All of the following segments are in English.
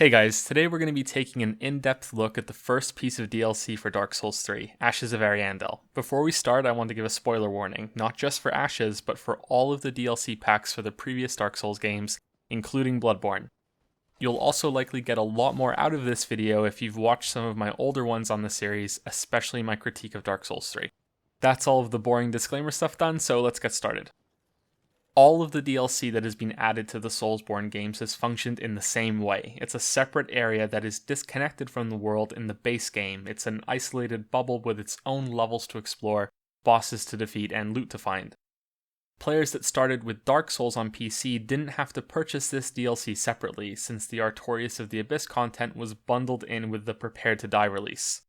Hey guys, today we're going to be taking an in-depth look at the first piece of DLC for Dark Souls 3, Ashes of Ariandel. Before we start, I want to give a spoiler warning, not just for Ashes, but for all of the DLC packs for the previous Dark Souls games, including Bloodborne. You'll also likely get a lot more out of this video if you've watched some of my older ones on the series, especially my critique of Dark Souls 3. That's all of the boring disclaimer stuff done, so let's get started. All of the DLC that has been added to the Soulsborne games has functioned in the same way. It's a separate area that is disconnected from the world in the base game. It's an isolated bubble with its own levels to explore, bosses to defeat, and loot to find. Players that started with Dark Souls on PC didn't have to purchase this DLC separately, since the Artorias of the Abyss content was bundled in with the Prepare to Die release.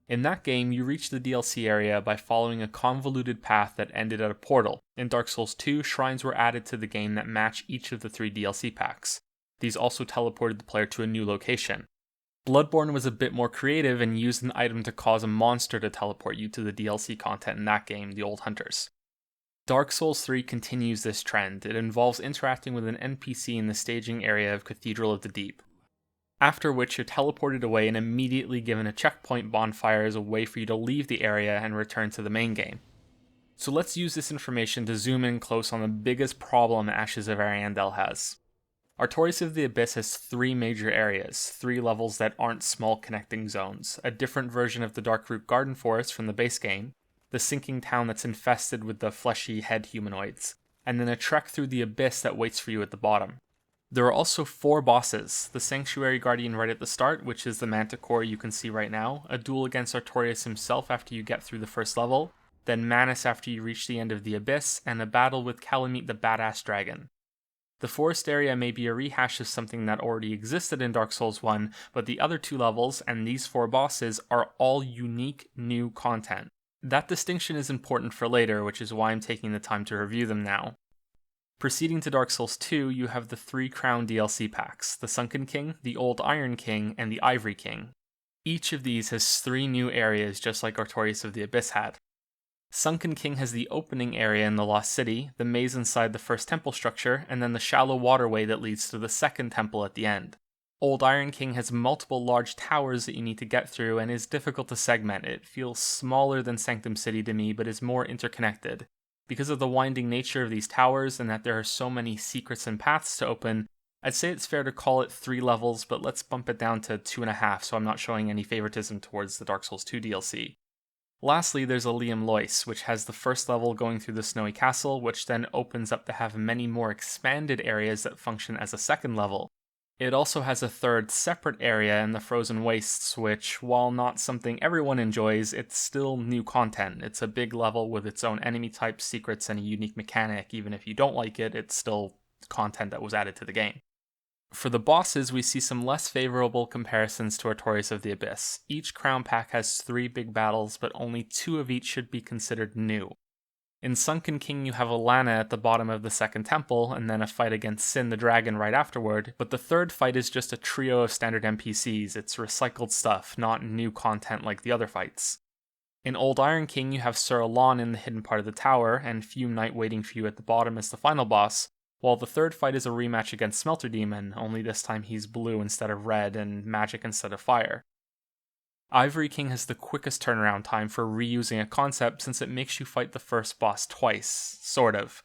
In that game, you reach the DLC area by following a convoluted path that ended at a portal. In Dark Souls 2, shrines were added to the game that match each of the 3 DLC packs. These also teleported the player to a new location. Bloodborne was a bit more creative and used an item to cause a monster to teleport you to the DLC content in that game, the Old Hunters. Dark Souls 3 continues this trend. It involves interacting with an NPC in the staging area of Cathedral of the Deep. After which you're teleported away and immediately given a checkpoint bonfire as a way for you to leave the area and return to the main game. So let's use this information to zoom in close on the biggest problem Ashes of Ariandel has. Artorias of the Abyss has 3 major areas, 3 levels that aren't small connecting zones, a different version of the Darkroot Garden Forest from the base game, the sinking town that's infested with the fleshy head humanoids, and then a trek through the abyss that waits for you at the bottom. There are also 4 bosses, the Sanctuary Guardian right at the start, which is the Manticore you can see right now, a duel against Artorias himself after you get through the first level, then Manus after you reach the end of the Abyss, and a battle with Kalameet the Badass Dragon. The forest area may be a rehash of something that already existed in Dark Souls 1, but the other 2 levels and these 4 bosses are all unique new content. That distinction is important for later, which is why I'm taking the time to review them now. Proceeding to Dark Souls 2, you have the 3 Crown DLC packs, the Sunken King, the Old Iron King, and the Ivory King. Each of these has 3 new areas just like Artorias of the Abyss had. Sunken King has the opening area in the Lost City, the maze inside the first temple structure, and then the shallow waterway that leads to the second temple at the end. Old Iron King has multiple large towers that you need to get through and is difficult to segment. It feels smaller than Sanctum City to me, but is more interconnected. Because of the winding nature of these towers and that there are so many secrets and paths to open, I'd say it's fair to call it 3 levels, but let's bump it down to 2.5 so I'm not showing any favoritism towards the Dark Souls 2 DLC. Lastly, there's Liam Lois, which has the first level going through the Snowy Castle, which then opens up to have many more expanded areas that function as a second level. It also has a 3rd separate area in the Frozen Wastes, which, while not something everyone enjoys, it's still new content. It's a big level with its own enemy types, secrets, and a unique mechanic. Even if you don't like it, it's still content that was added to the game. For the bosses, we see some less favorable comparisons to Artorias of the Abyss. Each crown pack has 3 big battles, but only 2 of each should be considered new. In Sunken King, you have Alana at the bottom of the second temple, and then a fight against Sin the Dragon right afterward, but the 3rd fight is just a trio of standard NPCs. It's recycled stuff, not new content like the other fights. In Old Iron King, you have Sir Alon in the hidden part of the tower, and Fume Knight waiting for you at the bottom as the final boss, while the 3rd fight is a rematch against Smelter Demon, only this time he's blue instead of red and magic instead of fire. Ivory King has the quickest turnaround time for reusing a concept since it makes you fight the first boss twice, sort of.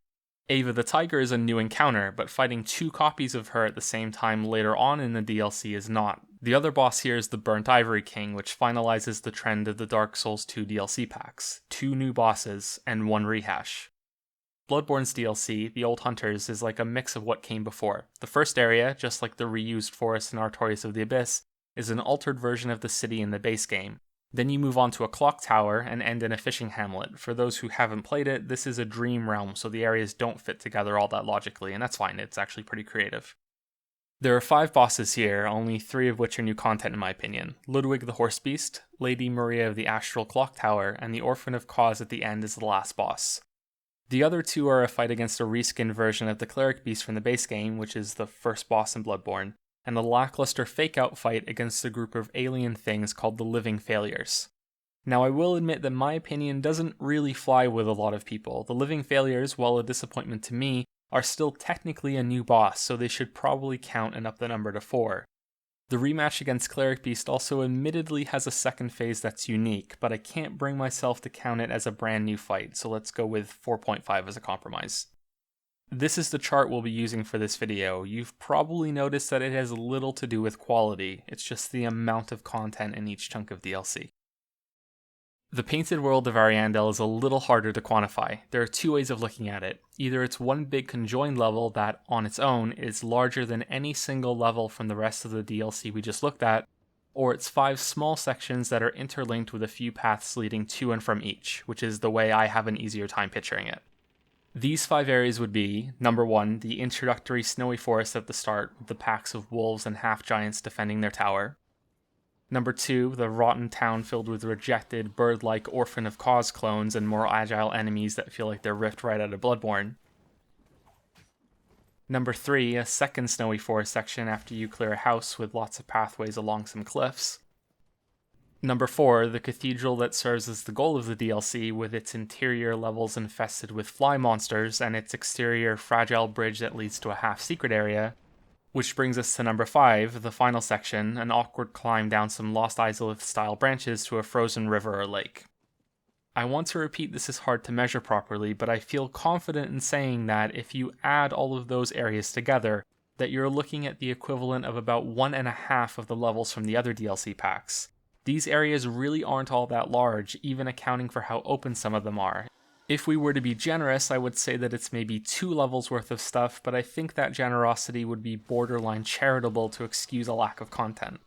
Ava the Tiger is a new encounter, but fighting 2 copies of her at the same time later on in the DLC is not. The other boss here is the Burnt Ivory King, which finalizes the trend of the Dark Souls 2 DLC packs, 2 new bosses, and 1 rehash. Bloodborne's DLC, the Old Hunters, is like a mix of what came before. The first area, just like the reused forest in Artorias of the Abyss, is an altered version of the city in the base game. Then you move on to a clock tower and end in a fishing hamlet. For those who haven't played it, this is a dream realm, so the areas don't fit together all that logically, and that's fine, it's actually pretty creative. There are 5 bosses here, only 3 of which are new content in my opinion. Ludwig the Horse Beast, Lady Maria of the Astral Clock Tower, and the Orphan of Cause at the end is the last boss. The other 2 are a fight against a reskinned version of the Cleric Beast from the base game, which is the first boss in Bloodborne, and a lackluster fake-out fight against a group of alien things called the Living Failures. Now I will admit that my opinion doesn't really fly with a lot of people. The Living Failures, while a disappointment to me, are still technically a new boss, so they should probably count and up the number to 4. The rematch against Cleric Beast also admittedly has a second phase that's unique, but I can't bring myself to count it as a brand new fight, so let's go with 4.5 as a compromise. This is the chart we'll be using for this video. You've probably noticed that it has little to do with quality, it's just the amount of content in each chunk of DLC. The painted world of Ariandel is a little harder to quantify. There are two ways of looking at it. Either it's one big conjoined level that, on its own, is larger than any single level from the rest of the DLC we just looked at, or it's 5 small sections that are interlinked with a few paths leading to and from each, which is the way I have an easier time picturing it. These 5 areas would be, number 1, the introductory snowy forest at the start with the packs of wolves and half-giants defending their tower. Number 2, the rotten town filled with rejected, bird-like Orphan of Cause clones and more agile enemies that feel like they're ripped right out of Bloodborne. Number 3, a second snowy forest section after you clear a house with lots of pathways along some cliffs. Number 4, the cathedral that serves as the goal of the DLC with its interior levels infested with fly monsters and its exterior fragile bridge that leads to a half-secret area. Which brings us to number 5, the final section, an awkward climb down some Lost Izalith-style branches to a frozen river or lake. I want to repeat this is hard to measure properly, but I feel confident in saying that if you add all of those areas together, that you're looking at the equivalent of about 1.5 of the levels from the other DLC packs. These areas really aren't all that large, even accounting for how open some of them are. If we were to be generous, I would say that it's maybe 2 levels worth of stuff, but I think that generosity would be borderline charitable to excuse a lack of content.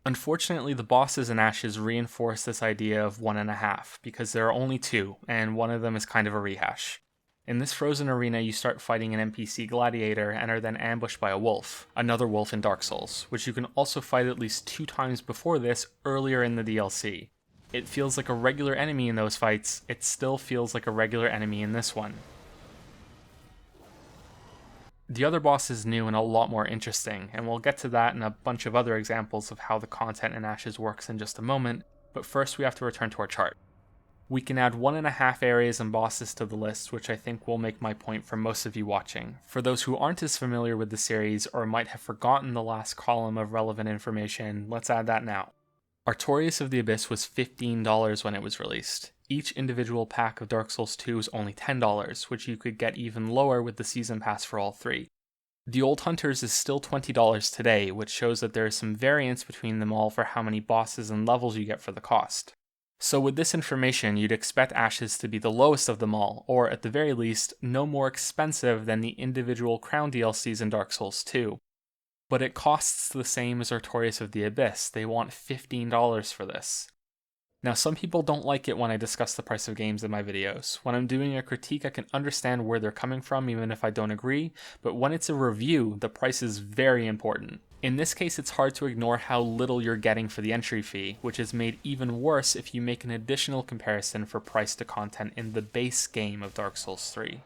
Unfortunately, the bosses in Ashes reinforce this idea of 1.5, because there are only 2, and one of them is kind of a rehash. In this frozen arena, you start fighting an NPC gladiator and are then ambushed by a wolf, another wolf in Dark Souls, which you can also fight at least 2 times before this earlier in the DLC. It feels like a regular enemy in those fights, it still feels like a regular enemy in this one. The other boss is new and a lot more interesting, and we'll get to that and a bunch of other examples of how the content in Ashes works in just a moment, but first we have to return to our chart. We can add 1.5 areas and bosses to the list, which I think will make my point for most of you watching. For those who aren't as familiar with the series or might have forgotten the last column of relevant information, let's add that now. Artorias of the Abyss was $15 when it was released. Each individual pack of Dark Souls 2 is only $10, which you could get even lower with the Season Pass for all 3. The Old Hunters is still $20 today, which shows that there is some variance between them all for how many bosses and levels you get for the cost. So with this information, you'd expect Ashes to be the lowest of them all, or at the very least, no more expensive than the individual Crown DLCs in Dark Souls 2. But it costs the same as Artorias of the Abyss. They want $15 for this. Now, some people don't like it when I discuss the price of games in my videos. When I'm doing a critique, I can understand where they're coming from even if I don't agree, but when it's a review, the price is very important. In this case, it's hard to ignore how little you're getting for the entry fee, which is made even worse if you make an additional comparison for price to content in the base game of Dark Souls 3.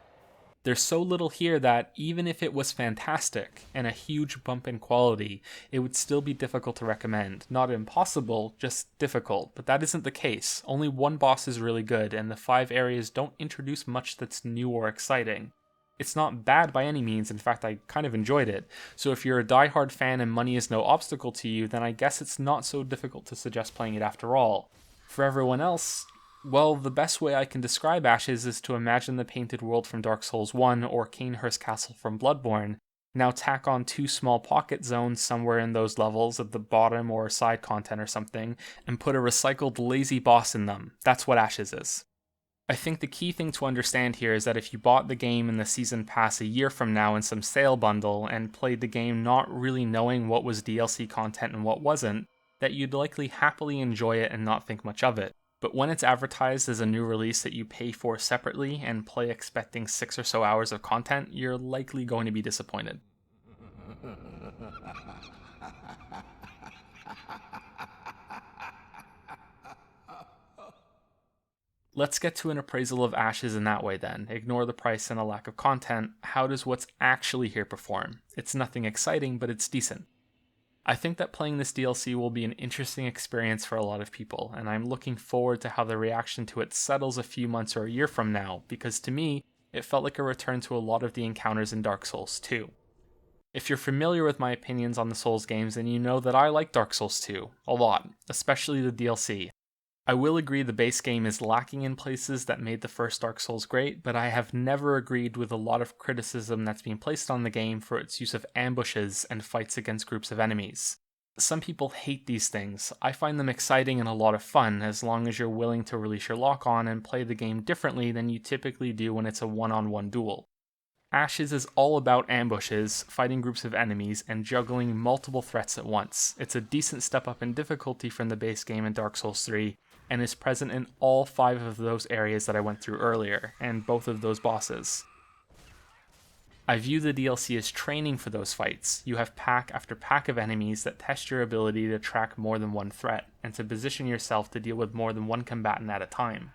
There's so little here that, even if it was fantastic, and a huge bump in quality, it would still be difficult to recommend. Not impossible, just difficult, but that isn't the case. Only one boss is really good, and the 5 areas don't introduce much that's new or exciting. It's not bad by any means, in fact I kind of enjoyed it, so if you're a diehard fan and money is no obstacle to you, then I guess it's not so difficult to suggest playing it after all. For everyone else, well, the best way I can describe Ashes is to imagine the painted world from Dark Souls 1 or Cainhurst Castle from Bloodborne. Now tack on 2 small pocket zones somewhere in those levels at the bottom or side content or something, and put a recycled lazy boss in them. That's what Ashes is. I think the key thing to understand here is that if you bought the game in the Season Pass a year from now in some sale bundle and played the game not really knowing what was DLC content and what wasn't, that you'd likely happily enjoy it and not think much of it. But when it's advertised as a new release that you pay for separately and play expecting 6 or so hours of content, you're likely going to be disappointed. Let's get to an appraisal of Ashes in that way then. Ignore the price and a lack of content. How does what's actually here perform? It's nothing exciting, but it's decent. I think that playing this DLC will be an interesting experience for a lot of people, and I'm looking forward to how the reaction to it settles a few months or a year from now, because to me, it felt like a return to a lot of the encounters in Dark Souls 2. If you're familiar with my opinions on the Souls games, then you know that I like Dark Souls 2 a lot, especially the DLC. I will agree the base game is lacking in places that made the first Dark Souls great, but I have never agreed with a lot of criticism that's being placed on the game for its use of ambushes and fights against groups of enemies. Some people hate these things. I find them exciting and a lot of fun, as long as you're willing to release your lock on and play the game differently than you typically do when it's a one-on-one duel. Ashes is all about ambushes, fighting groups of enemies, and juggling multiple threats at once. It's a decent step up in difficulty from the base game in Dark Souls 3, and is present in all 5 of those areas that I went through earlier, and both of those bosses. I view the DLC as training for those fights. You have pack after pack of enemies that test your ability to track more than one threat, and to position yourself to deal with more than one combatant at a time.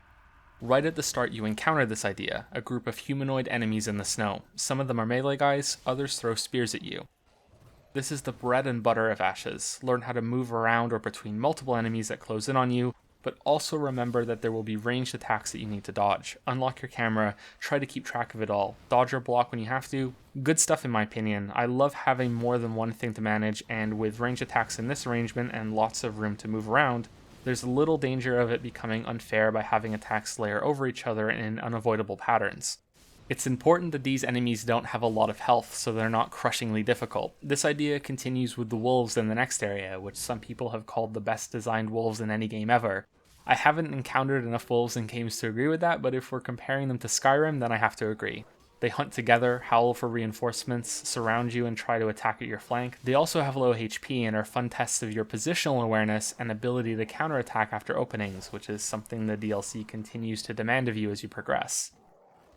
Right at the start you encounter this idea, a group of humanoid enemies in the snow. Some of them are melee guys, others throw spears at you. This is the bread and butter of Ashes. Learn how to move around or between multiple enemies that close in on you, but also remember that there will be ranged attacks that you need to dodge. Unlock your camera, try to keep track of it all, dodge or block when you have to. Good stuff in my opinion. I love having more than one thing to manage, and with ranged attacks in this arrangement and lots of room to move around, there's little danger of it becoming unfair by having attacks layer over each other in unavoidable patterns. It's important that these enemies don't have a lot of health, so they're not crushingly difficult. This idea continues with the wolves in the next area, which some people have called the best designed wolves in any game ever. I haven't encountered enough wolves in games to agree with that, but if we're comparing them to Skyrim, then I have to agree. They hunt together, howl for reinforcements, surround you, and try to attack at your flank. They also have low HP and are fun tests of your positional awareness and ability to counterattack after openings, which is something the DLC continues to demand of you as you progress.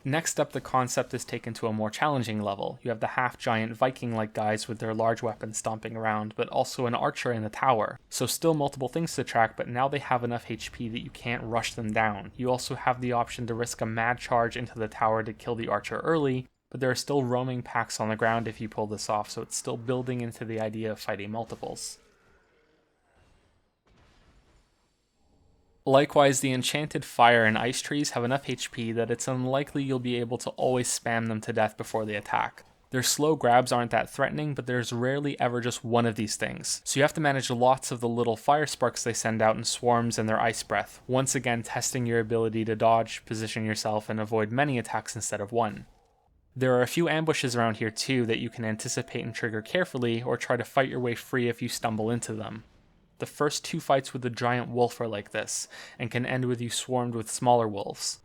Next up, the concept is taken to a more challenging level. You have the half-giant Viking-like guys with their large weapons stomping around, but also an archer in the tower. So still multiple things to track, but now they have enough HP that you can't rush them down. You also have the option to risk a mad charge into the tower to kill the archer early, but there are still roaming packs on the ground if you pull this off, so it's still building into the idea of fighting multiples. Likewise, the enchanted fire and ice trees have enough HP that it's unlikely you'll be able to always spam them to death before they attack. Their slow grabs aren't that threatening, but there's rarely ever just one of these things, so you have to manage lots of the little fire sparks they send out in swarms and their ice breath, once again testing your ability to dodge, position yourself, and avoid many attacks instead of one. There are a few ambushes around here too that you can anticipate and trigger carefully, or try to fight your way free if you stumble into them. The first 2 fights with the giant wolf are like this, and can end with you swarmed with smaller wolves.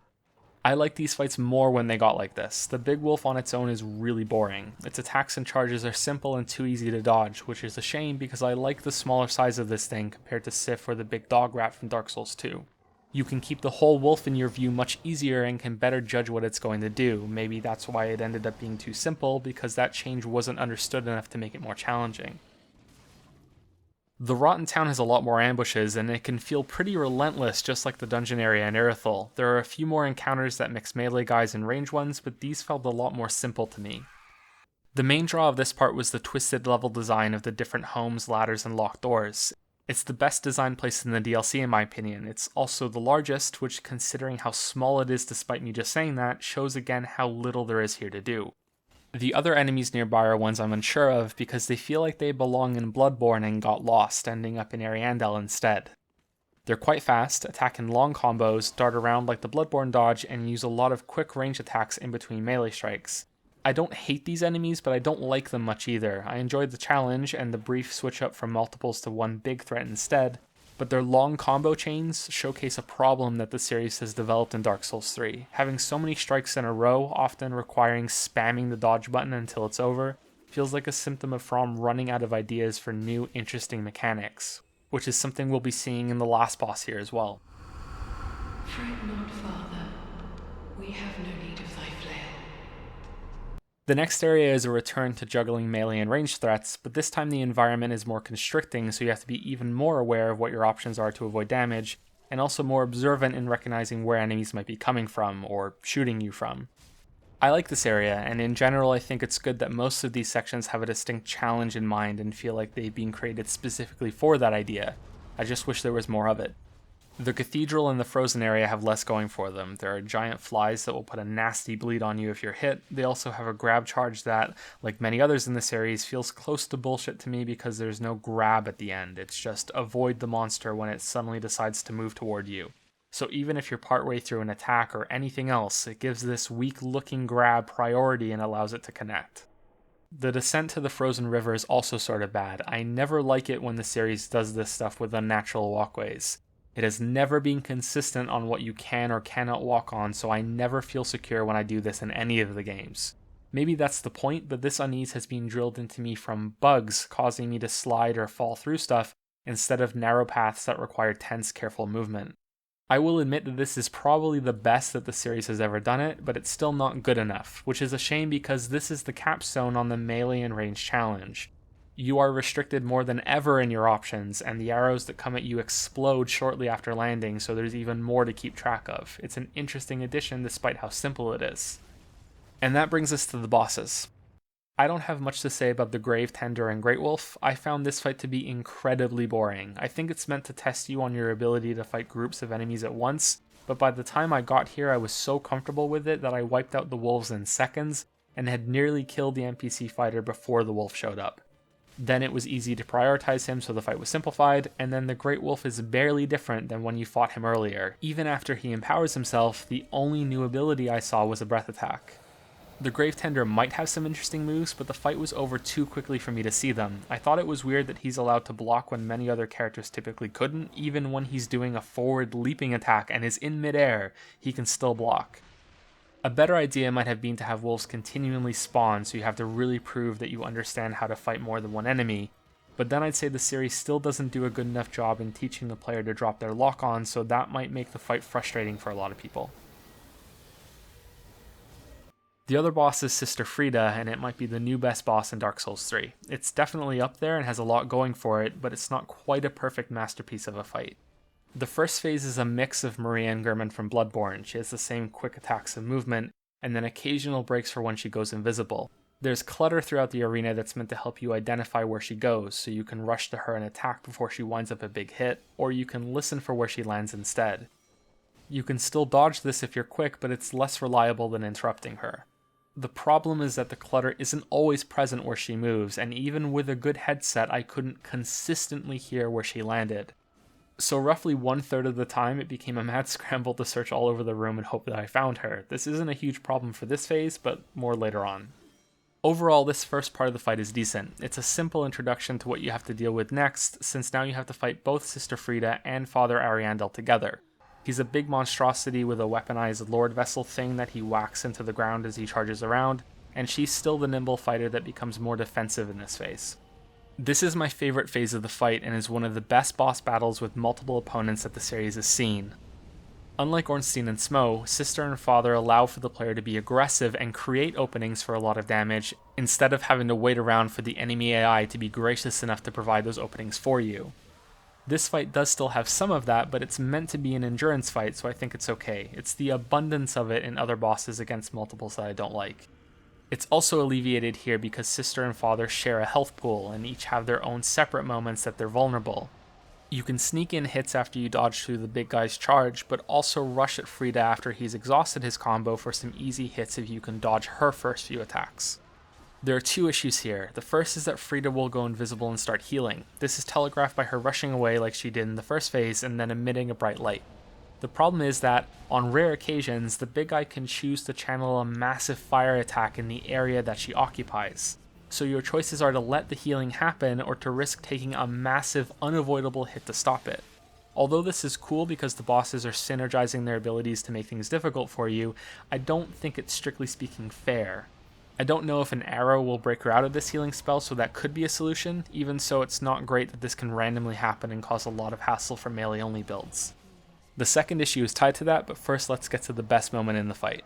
I like these fights more when they got like this. The big wolf on its own is really boring. Its attacks and charges are simple and too easy to dodge, which is a shame because I like the smaller size of this thing compared to Sif or the big dog rat from Dark Souls 2. You can keep the whole wolf in your view much easier and can better judge what it's going to do. Maybe that's why it ended up being too simple, because that change wasn't understood enough to make it more challenging. The Rotten Town has a lot more ambushes, and it can feel pretty relentless just like the dungeon area in Irithyll. There are a few more encounters that mix melee guys and range ones, but these felt a lot more simple to me. The main draw of this part was the twisted level design of the different homes, ladders, and locked doors. It's the best designed place in the DLC in my opinion. It's also the largest, which, considering how small it is despite me just saying that, shows again how little there is here to do. The other enemies nearby are ones I'm unsure of because they feel like they belong in Bloodborne and got lost, ending up in Ariandel instead. They're quite fast, attack in long combos, dart around like the Bloodborne dodge, and use a lot of quick range attacks in between melee strikes. I don't hate these enemies, but I don't like them much either. I enjoyed the challenge and the brief switch up from multiples to one big threat instead, but their long combo chains showcase a problem that the series has developed in Dark Souls 3. Having so many strikes in a row, often requiring spamming the dodge button until it's over, feels like a symptom of From running out of ideas for new, interesting mechanics, which is something we'll be seeing in the last boss here as well. Fret not, Father. We have no need of thy flail. The next area is a return to juggling melee and ranged threats, but this time the environment is more constricting, so you have to be even more aware of what your options are to avoid damage, and also more observant in recognizing where enemies might be coming from, or shooting you from. I like this area, and in general I think it's good that most of these sections have a distinct challenge in mind and feel like they've been created specifically for that idea. I just wish there was more of it. The cathedral and the frozen area have less going for them. There are giant flies that will put a nasty bleed on you if you're hit. They also have a grab charge that, like many others in the series, feels close to bullshit to me because there's no grab at the end. It's just avoid the monster when it suddenly decides to move toward you. So even if you're partway through an attack or anything else, it gives this weak-looking grab priority and allows it to connect. The descent to the frozen river is also sort of bad. I never like it when the series does this stuff with unnatural walkways. It has never been consistent on what you can or cannot walk on, so I never feel secure when I do this in any of the games. Maybe that's the point, but this unease has been drilled into me from bugs causing me to slide or fall through stuff instead of narrow paths that require tense, careful movement. I will admit that this is probably the best that the series has ever done it, but it's still not good enough, which is a shame because this is the capstone on the melee and range challenge. You are restricted more than ever in your options, and the arrows that come at you explode shortly after landing, so there's even more to keep track of. It's an interesting addition despite how simple it is. And that brings us to the bosses. I don't have much to say about the Grave Tender and Great Wolf. I found this fight to be incredibly boring. I think it's meant to test you on your ability to fight groups of enemies at once, but by the time I got here I was so comfortable with it that I wiped out the wolves in seconds, and had nearly killed the NPC fighter before the wolf showed up. Then it was easy to prioritize him, so the fight was simplified, and then the Great Wolf is barely different than when you fought him earlier. Even after he empowers himself, the only new ability I saw was a breath attack. The Grave Tender might have some interesting moves, but the fight was over too quickly for me to see them. I thought it was weird that he's allowed to block when many other characters typically couldn't. Even when he's doing a forward leaping attack and is in midair, he can still block. A better idea might have been to have wolves continually spawn, so you have to really prove that you understand how to fight more than one enemy, but then I'd say the series still doesn't do a good enough job in teaching the player to drop their lock-on, so that might make the fight frustrating for a lot of people. The other boss is Sister Frida, and it might be the new best boss in Dark Souls 3. It's definitely up there and has a lot going for it, but it's not quite a perfect masterpiece of a fight. The first phase is a mix of Maria and German from Bloodborne. She has the same quick attacks and movement, and then occasional breaks for when she goes invisible. There's clutter throughout the arena that's meant to help you identify where she goes, so you can rush to her and attack before she winds up a big hit, or you can listen for where she lands instead. You can still dodge this if you're quick, but it's less reliable than interrupting her. The problem is that the clutter isn't always present where she moves, and even with a good headset I couldn't consistently hear where she landed. So roughly 1/3 of the time it became a mad scramble to search all over the room and hope that I found her. This isn't a huge problem for this phase, but more later on. Overall, this first part of the fight is decent. It's a simple introduction to what you have to deal with next, since now you have to fight both Sister Frida and Father Ariandel together. He's a big monstrosity with a weaponized Lord Vessel thing that he whacks into the ground as he charges around, and she's still the nimble fighter that becomes more defensive in this phase. This is my favorite phase of the fight and is one of the best boss battles with multiple opponents that the series has seen. Unlike Ornstein and Smo, Sister and Father allow for the player to be aggressive and create openings for a lot of damage, instead of having to wait around for the enemy AI to be gracious enough to provide those openings for you. This fight does still have some of that, but it's meant to be an endurance fight, so I think it's okay. It's the abundance of it in other bosses against multiples that I don't like. It's also alleviated here because Sister and Father share a health pool and each have their own separate moments that they're vulnerable. You can sneak in hits after you dodge through the big guy's charge, but also rush at Frida after he's exhausted his combo for some easy hits if you can dodge her first few attacks. There are two issues here. The first is that Frida will go invisible and start healing. This is telegraphed by her rushing away like she did in the first phase and then emitting a bright light. The problem is that, on rare occasions, the big guy can choose to channel a massive fire attack in the area that she occupies. So your choices are to let the healing happen or to risk taking a massive, unavoidable hit to stop it. Although this is cool because the bosses are synergizing their abilities to make things difficult for you, I don't think it's strictly speaking fair. I don't know if an arrow will break her out of this healing spell, so that could be a solution. Even so, it's not great that this can randomly happen and cause a lot of hassle for melee-only builds. The second issue is tied to that, but first let's get to the best moment in the fight.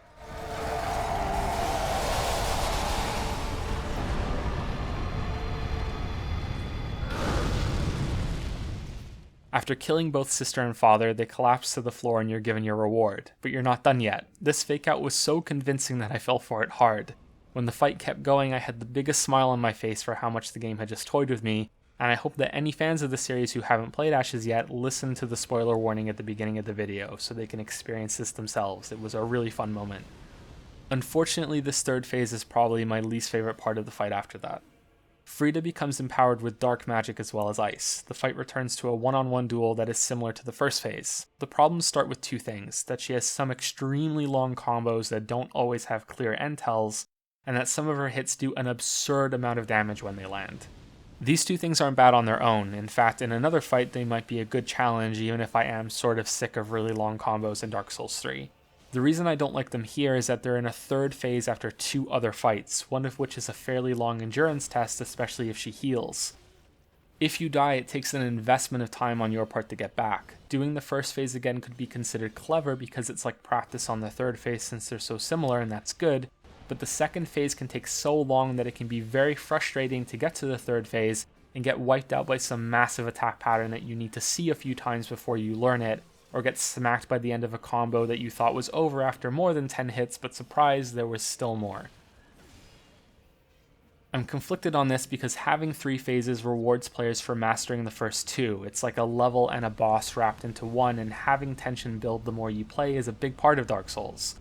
After killing both Sister and Father, they collapse to the floor and you're given your reward. But you're not done yet. This fake out was so convincing that I fell for it hard. When the fight kept going, I had the biggest smile on my face for how much the game had just toyed with me, and I hope that any fans of the series who haven't played Ashes yet listen to the spoiler warning at the beginning of the video so they can experience this themselves. It was a really fun moment. Unfortunately, this third phase is probably my least favorite part of the fight after that. Frida becomes empowered with dark magic as well as ice. The fight returns to a one-on-one duel that is similar to the first phase. The problems start with two things: that she has some extremely long combos that don't always have clear end tells, and that some of her hits do an absurd amount of damage when they land. These two things aren't bad on their own. In fact, in another fight they might be a good challenge, even if I am sort of sick of really long combos in Dark Souls 3. The reason I don't like them here is that they're in a third phase after two other fights, one of which is a fairly long endurance test, especially if she heals. If you die, it takes an investment of time on your part to get back. Doing the first phase again could be considered clever because it's like practice on the third phase since they're so similar, and that's good, but the second phase can take so long that it can be very frustrating to get to the third phase and get wiped out by some massive attack pattern that you need to see a few times before you learn it, or get smacked by the end of a combo that you thought was over after more than 10 hits, but surprise, there was still more. I'm conflicted on this because having 3 phases rewards players for mastering the first 2. It's like a level and a boss wrapped into one, and having tension build the more you play is a big part of Dark Souls.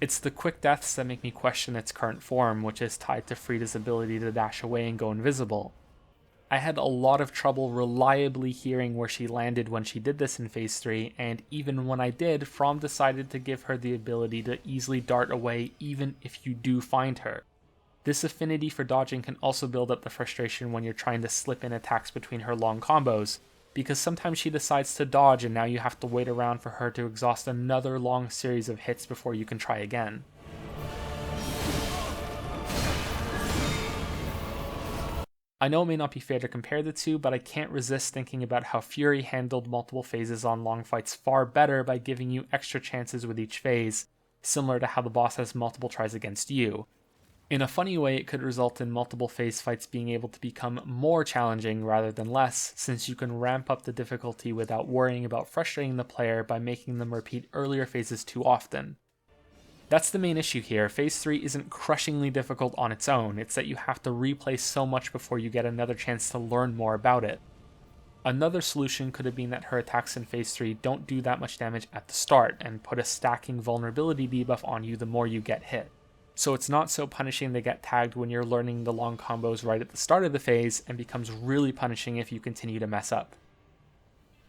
It's the quick deaths that make me question its current form, which is tied to Frida's ability to dash away and go invisible. I had a lot of trouble reliably hearing where she landed when she did this in Phase 3, and even when I did, From decided to give her the ability to easily dart away even if you do find her. This affinity for dodging can also build up the frustration when you're trying to slip in attacks between her long combos, because sometimes she decides to dodge and now you have to wait around for her to exhaust another long series of hits before you can try again. I know it may not be fair to compare the two, but I can't resist thinking about how Fury handled multiple phases on long fights far better by giving you extra chances with each phase, similar to how the boss has multiple tries against you. In a funny way, it could result in multiple phase fights being able to become more challenging rather than less, since you can ramp up the difficulty without worrying about frustrating the player by making them repeat earlier phases too often. That's the main issue here. Phase 3 isn't crushingly difficult on its own, it's that you have to replay so much before you get another chance to learn more about it. Another solution could have been that her attacks in Phase 3 don't do that much damage at the start, and put a stacking vulnerability debuff on you the more you get hit. So it's not so punishing to get tagged when you're learning the long combos right at the start of the phase, and becomes really punishing if you continue to mess up.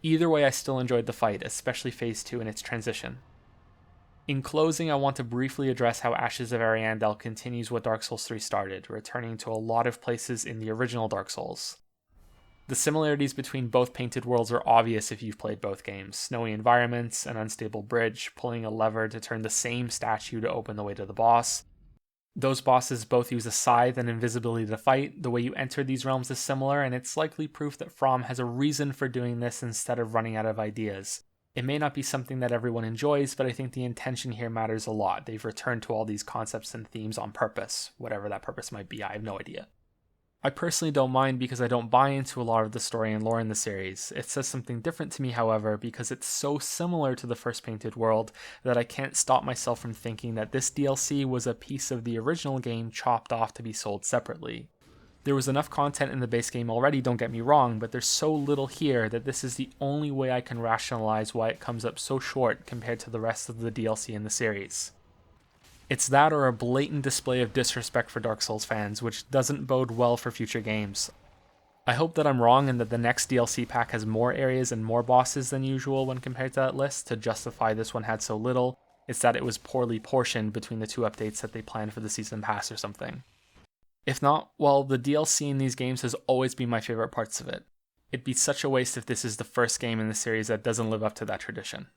Either way, I still enjoyed the fight, especially Phase 2 and its transition. In closing, I want to briefly address how Ashes of Ariandel continues what Dark Souls 3 started, returning to a lot of places in the original Dark Souls. The similarities between both painted worlds are obvious if you've played both games: snowy environments, an unstable bridge, pulling a lever to turn the same statue to open the way to the boss. Those bosses both use a scythe and invisibility to fight. The way you enter these realms is similar, and it's likely proof that From has a reason for doing this instead of running out of ideas. It may not be something that everyone enjoys, but I think the intention here matters a lot. They've returned to all these concepts and themes on purpose. Whatever that purpose might be, I have no idea. I personally don't mind because I don't buy into a lot of the story and lore in the series. It says something different to me, however, because it's so similar to the first painted world that I can't stop myself from thinking that this DLC was a piece of the original game chopped off to be sold separately. There was enough content in the base game already, don't get me wrong, but there's so little here that this is the only way I can rationalize why it comes up so short compared to the rest of the DLC in the series. It's that or a blatant display of disrespect for Dark Souls fans, which doesn't bode well for future games. I hope that I'm wrong and that the next DLC pack has more areas and more bosses than usual when compared to that list to justify this one had so little. It's that it was poorly portioned between the 2 updates that they planned for the season pass or something. If not, well, the DLC in these games has always been my favorite parts of it. It'd be such a waste if this is the first game in the series that doesn't live up to that tradition.